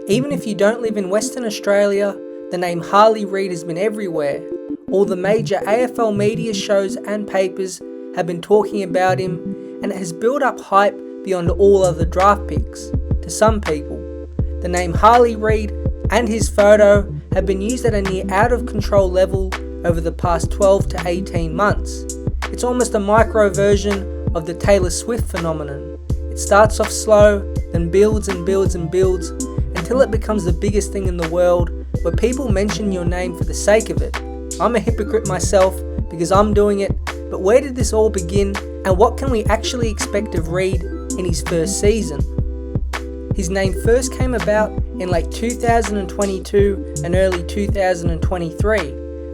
Even if you don't live in Western Australia, the name Harley Reid has been everywhere. All the major AFL media shows and papers have been talking about him, and it has built up hype beyond all other draft picks. To some people, the name Harley Reid and his photo have been used at a near out of control level over the past 12 to 18 months. It's almost a micro version of the Taylor Swift phenomenon. It starts off slow, then builds and builds and builds until it becomes the biggest thing in the world, where people mention your name for the sake of it. I'm a hypocrite myself because I'm doing it, but where did this all begin, and what can we actually expect of Reid in his first season? His name first came about in late 2022 and early 2023.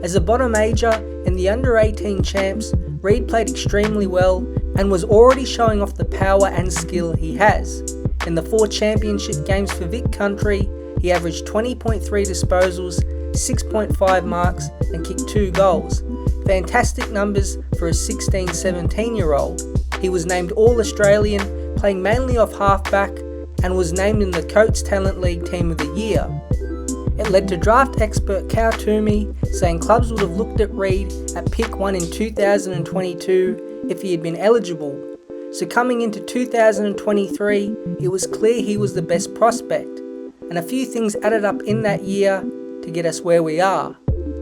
As a bottom ager in the under-18 champs, Reid played extremely well and was already showing off the power and skill he has. In the 4 championship games for Vic Country, he averaged 20.3 disposals, 6.5 marks and kicked 2 goals. Fantastic numbers for a 16-17-year-old. He was named All-Australian, playing mainly off halfback, and was named in the Coates Talent League Team of the Year. It led to draft expert Cal Toomey saying clubs would have looked at Reid at pick 1 in 2022 if he had been eligible. So coming into 2023, it was clear he was the best prospect, and a few things added up in that year to get us where we are.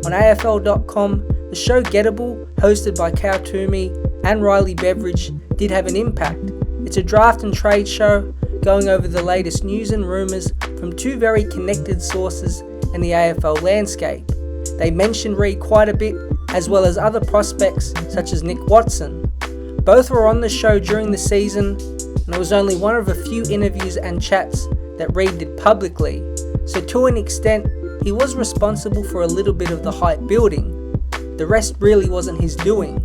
On AFL.com, the show Gettable, hosted by Cal Toomey and Riley Beveridge, did have an impact. It's a draft and trade show going over the latest news and rumours from 2 very connected sources in the AFL landscape. They mentioned Reid quite a bit, as well as other prospects such as Nick Watson. Both were on the show during the season, and it was only one of a few interviews and chats that Reid did publicly, so to an extent, he was responsible for a little bit of the hype building. The rest really wasn't his doing.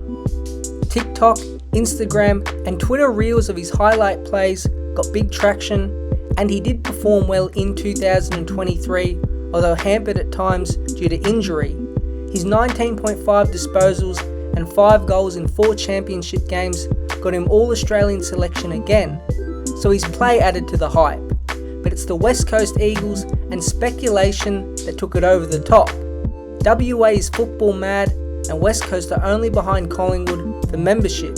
TikTok, Instagram and Twitter reels of his highlight plays got big traction, and he did perform well in 2023, although hampered at times due to injury. His 19.5 disposals and 5 goals in 4 championship games got him All-Australian selection again, so his play added to the hype. But it's the West Coast Eagles and speculation that took it over the top. WA is football mad, and West Coast are only behind Collingwood for membership.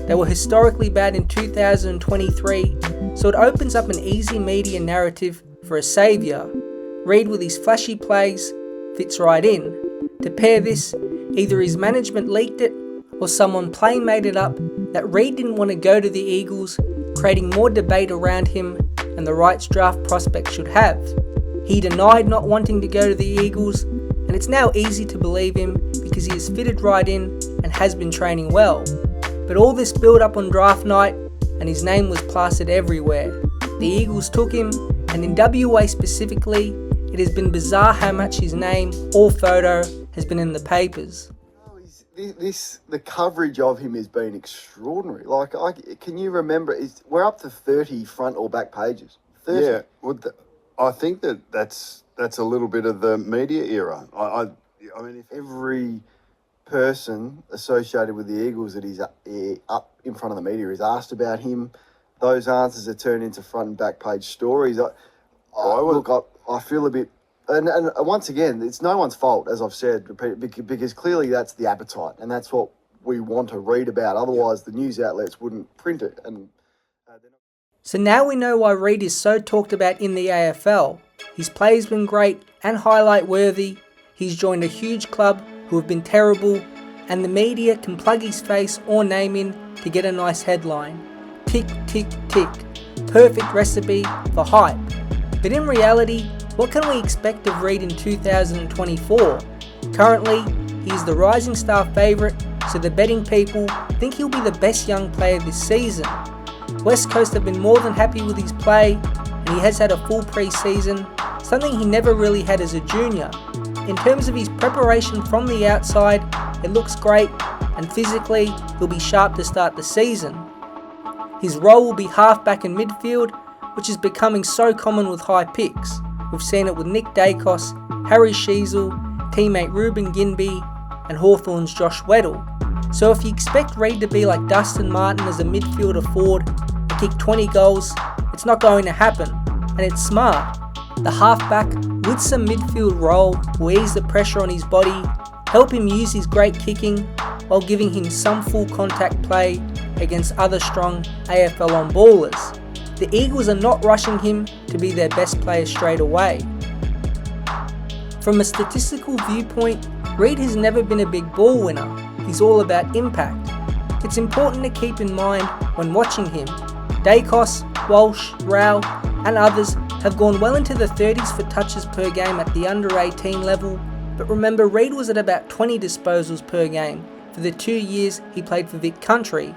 They were historically bad in 2023, so it opens up an easy media narrative for a saviour. Reid with his flashy plays fits right in. To pair this, either his management leaked it or someone plain made it up that Reid didn't want to go to the Eagles, creating more debate around him and the rights draft prospect should have. He denied not wanting to go to the Eagles, and it's now easy to believe him because he has fitted right in and has been training well. But all this build up on draft night and his name was plastered everywhere. The Eagles took him, and in WA specifically, it has been bizarre how much his name or photo has been in the papers. The coverage of him has been extraordinary. Can you remember? We're up to 30 front or back pages. 30. Yeah, well, I think that's a little bit of the media era. I mean, if Every person associated with the Eagles that is up in front of the media is asked about him. Those answers are turned into front and back page stories. I feel a bit, and once again, it's no one's fault, as I've said, because clearly that's the appetite, and that's what we want to read about. Otherwise, the news outlets wouldn't print it. So now we know why Reid is so talked about in the AFL. His play's been great and highlight worthy. He's joined a huge club who have been terrible, and the media can plug his face or name in to get a nice headline. Tick, tick, tick. Perfect recipe for hype. But in reality, what can we expect of Reid in 2024? Currently, he is the rising star favourite, so the betting people think he'll be the best young player this season. West Coast have been more than happy with his play, and he has had a full pre-season, something he never really had as a junior. In terms of his preparation from the outside, it looks great, and physically, he'll be sharp to start the season. His role will be halfback and midfield, which is becoming so common with high picks. We've seen it with Nick Dacos, Harry Sheezel, teammate Ruben Ginbey, and Hawthorn's Josh Weddle. So if you expect Reid to be like Dustin Martin as a midfielder forward and kick 20 goals, it's not going to happen, and it's smart. The halfback, with some midfield role, will ease the pressure on his body, help him use his great kicking, while giving him some full contact play against other strong AFL on-ballers. The Eagles are not rushing him to be their best player straight away. From a statistical viewpoint, Reid has never been a big ball winner. He's all about impact. It's important to keep in mind when watching him. Dacos, Walsh, Rao and others have gone well into the 30s for touches per game at the under 18 level, but remember Reid was at about 20 disposals per game for the 2 years he played for Vic Country.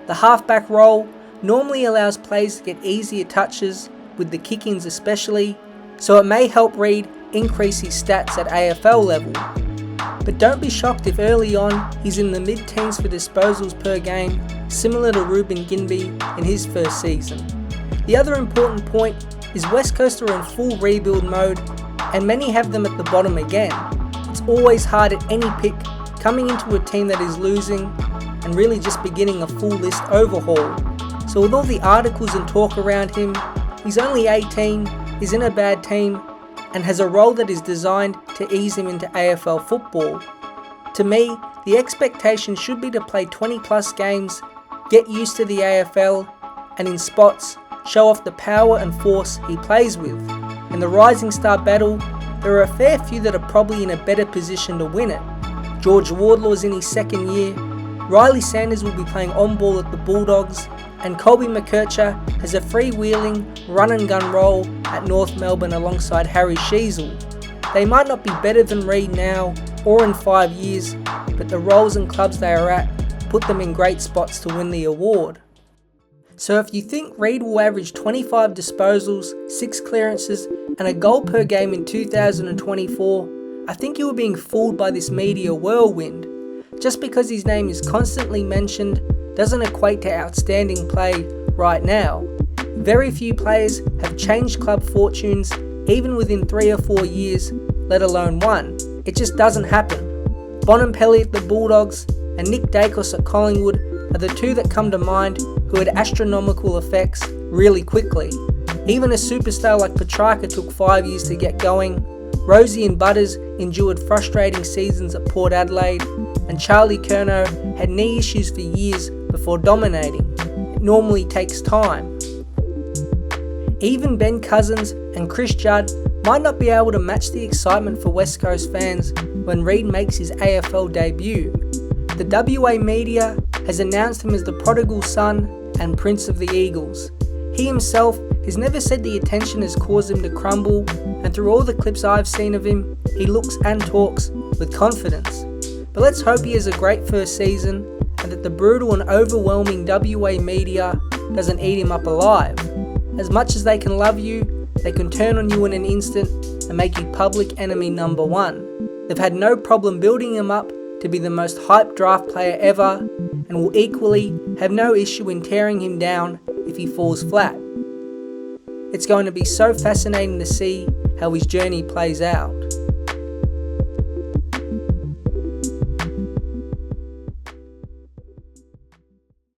The halfback role normally allows players to get easier touches, with the kick-ins especially, so it may help Reid increase his stats at AFL level. But don't be shocked if early on he's in the mid-teens for disposals per game, similar to Ruben Ginbey in his first season. The other important point is West Coast are in full rebuild mode, and many have them at the bottom again. It's always hard at any pick coming into a team that is losing and really just beginning a full list overhaul. So with all the articles and talk around him, he's only 18, he's in a bad team, and has a role that is designed to ease him into AFL football. To me, the expectation should be to play 20 plus games, get used to the AFL, and in spots, show off the power and force he plays with. In the Rising Star battle, there are a fair few that are probably in a better position to win it. George Wardlaw's in his second year, Riley Sanders will be playing on-ball at the Bulldogs, and Colby McKercher has a freewheeling, run-and-gun role at North Melbourne alongside Harry Sheasel. They might not be better than Reid now or in 5 years, but the roles and clubs they are at put them in great spots to win the award. So if you think Reid will average 25 disposals, 6 clearances and a goal per game in 2024, I think you are being fooled by this media whirlwind. Just because his name is constantly mentioned doesn't equate to outstanding play right now. Very few players have changed club fortunes even within 3 or 4 years, let alone one. It just doesn't happen. Bonampelli at the Bulldogs and Nick Dacos at Collingwood are the two that come to mind who had astronomical effects really quickly. Even a superstar like Petrarca took 5 years to get going. Rosie and Butters endured frustrating seasons at Port Adelaide, and Charlie Curnow had knee issues for years before dominating. It normally takes time. Even Ben Cousins and Chris Judd might not be able to match the excitement for West Coast fans when Reid makes his AFL debut. The WA media has announced him as the prodigal son and prince of the Eagles. He himself has never said the attention has caused him to crumble, and through all the clips I've seen of him, he looks and talks with confidence. But let's hope he has a great first season and that the brutal and overwhelming WA media doesn't eat him up alive. As much as they can love you, they can turn on you in an instant and make you public enemy number one. They've had no problem building him up to be the most hyped draft player ever, and will equally have no issue in tearing him down if he falls flat. It's going to be so fascinating to see how his journey plays out.